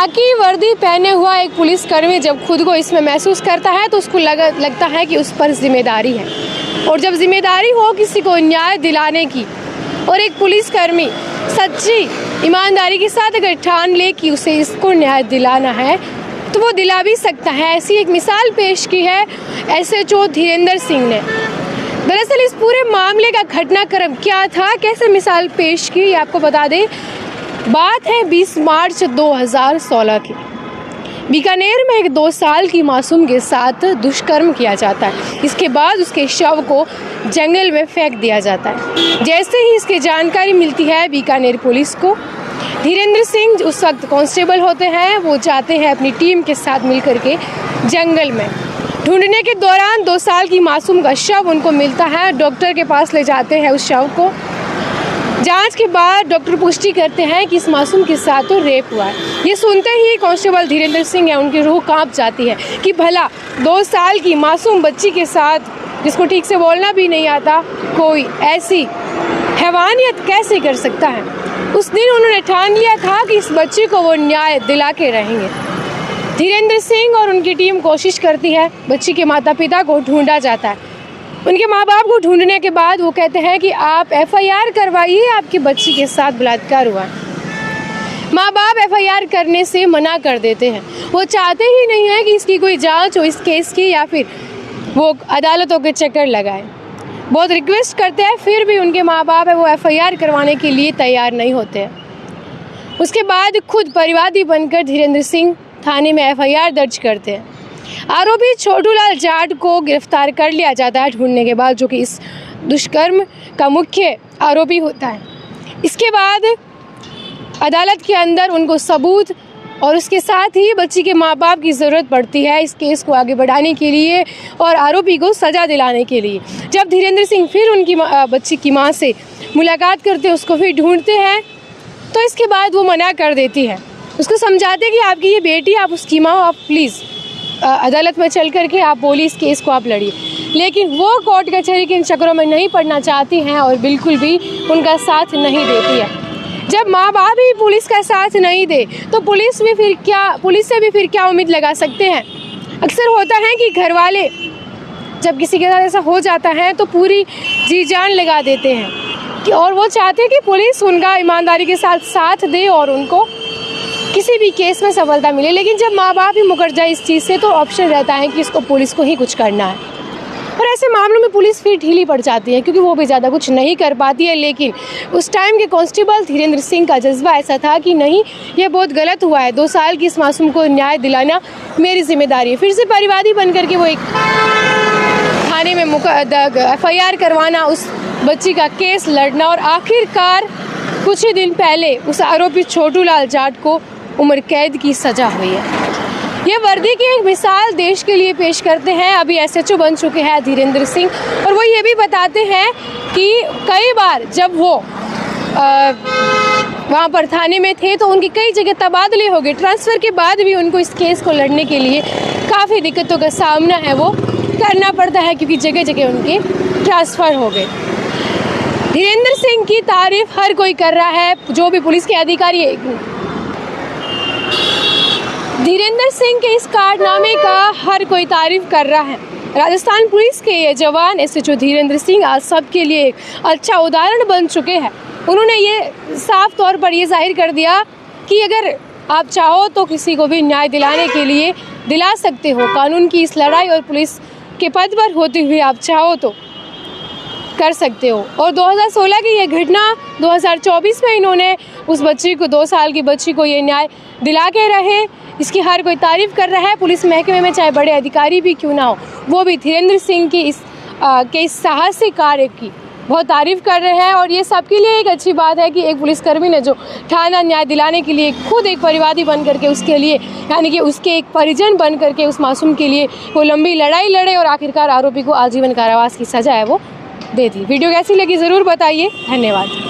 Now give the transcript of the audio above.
खाकी वर्दी पहने हुआ एक पुलिसकर्मी जब खुद को इसमें महसूस करता है तो उसको लगता है कि उस पर जिम्मेदारी है, और जब जिम्मेदारी हो किसी को न्याय दिलाने की और एक पुलिसकर्मी सच्ची ईमानदारी के साथ अगर ठान ले कि उसे इसको न्याय दिलाना है तो वो दिला भी सकता है। ऐसी एक मिसाल पेश की है SHO धीरेंद्र सिंह ने। दरअसल इस पूरे मामले का घटनाक्रम क्या था, कैसे मिसाल पेश की, ये आपको बता दें। बात है 20 मार्च 2016 की। बीकानेर में एक 2 साल की मासूम के साथ दुष्कर्म किया जाता है। इसके बाद उसके शव को जंगल में फेंक दिया जाता है। जैसे ही इसकी जानकारी मिलती है बीकानेर पुलिस को, धीरेंद्र सिंह उस वक्त कांस्टेबल होते हैं, वो जाते हैं अपनी टीम के साथ मिलकर के जंगल में। ढूंढने के दौरान 2 साल की मासूम का शव उनको मिलता है। डॉक्टर के पास ले जाते हैं उस शव को। जांच के बाद डॉक्टर पुष्टि करते हैं कि इस मासूम के साथ तो रेप हुआ है। ये सुनते ही कांस्टेबल धीरेंद्र सिंह है, उनकी रूह कांप जाती है कि भला 2 साल की मासूम बच्ची के साथ, जिसको ठीक से बोलना भी नहीं आता, कोई ऐसी हैवानियत कैसे कर सकता है। उस दिन उन्होंने ठान लिया था कि इस बच्ची को वो न्याय दिला के रहेंगे। धीरेंद्र सिंह और उनकी टीम कोशिश करती है, बच्ची के माता पिता को ढूंढा जाता है। उनके माँ बाप को ढूंढने के बाद वो कहते हैं कि आप FIR करवाइए, आपकी बच्ची के साथ बलात्कार हुआ है। माँ बाप FIR करने से मना कर देते हैं। वो चाहते ही नहीं है कि इसकी कोई जांच हो इस केस की, या फिर वो अदालतों के चक्कर लगाए। बहुत रिक्वेस्ट करते हैं, फिर भी उनके माँ बाप है वो FIR करवाने के लिए तैयार नहीं होते हैं। उसके बाद खुद परिवादी बनकर धीरेंद्र सिंह थाने में FIR दर्ज करते हैं। आरोपी छोटूलाल जाट को गिरफ्तार कर लिया जाता है ढूंढने के बाद, जो कि इस दुष्कर्म का मुख्य आरोपी होता है। इसके बाद अदालत के अंदर उनको सबूत और उसके साथ ही बच्ची के माँ बाप की ज़रूरत पड़ती है इस केस को आगे बढ़ाने के लिए और आरोपी को सज़ा दिलाने के लिए। जब धीरेंद्र सिंह फिर उनकी बच्ची की माँ से मुलाकात करते हैं, उसको फिर ढूंढते हैं, तो इसके बाद वो मना कर देती है। उसको समझाते हैं कि आपकी ये बेटी, आप उसकी माँ, आप प्लीज़ अदालत में चल कर के आप बोलिए, इस केस को आप लड़िए। लेकिन वो कोर्ट कचहरी के इन चक्करों में नहीं पड़ना चाहती हैं और बिल्कुल भी उनका साथ नहीं देती है। जब माँ बाप ही पुलिस का साथ नहीं दे तो पुलिस से भी फिर क्या उम्मीद लगा सकते हैं। अक्सर होता है कि घर वाले जब किसी के साथ ऐसा हो जाता है तो पूरी जी जान लगा देते हैं कि, और वो चाहते हैं कि पुलिस उनका ईमानदारी के साथ दे और उनको किसी भी केस में सफलता मिले। लेकिन जब माँ बाप ही मुकर जाए इस चीज़ से तो ऑप्शन रहता है कि इसको पुलिस को ही कुछ करना है, और ऐसे मामलों में पुलिस फिर ढीली पड़ जाती है क्योंकि वो भी ज़्यादा कुछ नहीं कर पाती है। लेकिन उस टाइम के कांस्टेबल धीरेंद्र सिंह का जज्बा ऐसा था कि नहीं, ये बहुत गलत हुआ है, 2 साल की इस मासूम को न्याय दिलाना मेरी जिम्मेदारी है। फिर से परिवादी बन करके वो एक थाने में FIR करवाना, उस बच्ची का केस लड़ना, और आखिरकार कुछ ही दिन पहले उस आरोपी छोटूलाल जाट को उम्र कैद की सज़ा हुई है। ये वर्दी की एक मिसाल देश के लिए पेश करते हैं। अभी SHO बन चुके हैं धीरेंद्र सिंह, और वो ये भी बताते हैं कि कई बार जब वो वहाँ पर थाने में थे तो उनकी कई जगह तबादले हो गए। ट्रांसफ़र के बाद भी उनको इस केस को लड़ने के लिए काफ़ी दिक्कतों का सामना है वो करना पड़ता है, क्योंकि जगह जगह उनके ट्रांसफ़र हो गए। धीरेंद्र सिंह की तारीफ हर कोई कर रहा है, जो भी पुलिस के अधिकारी है। धीरेंद्र सिंह के इस कारनामे का हर कोई तारीफ कर रहा है। राजस्थान पुलिस के ये जवान SHO धीरेंद्र सिंह आज सबके लिए एक अच्छा उदाहरण बन चुके हैं। उन्होंने ये साफ तौर पर ये जाहिर कर दिया कि अगर आप चाहो तो किसी को भी न्याय दिलाने के लिए दिला सकते हो। कानून की इस लड़ाई और पुलिस के पद पर होते हुए आप चाहो तो कर सकते हो। और 2016 की ये घटना 2024 में इन्होंने उस बच्ची को, 2 साल की बच्ची को ये न्याय दिला के रहे, इसकी हर कोई तारीफ़ कर रहा है। पुलिस महकमे में चाहे बड़े अधिकारी भी क्यों ना हो, वो भी धीरेंद्र सिंह की इस साहसिक कार्य की बहुत तारीफ़ कर रहे हैं। और ये सबके लिए एक अच्छी बात है कि एक पुलिसकर्मी ने जो ठाना न्याय दिलाने के लिए खुद एक परिवादी बन करके उसके लिए, यानी कि उसके एक परिजन बन करके उस मासूम के लिए वो लंबी लड़ाई लड़े और आखिरकार आरोपी को आजीवन कारावास की सज़ा है वो दे दी। वीडियो कैसी लगी ज़रूर बताइए। धन्यवाद।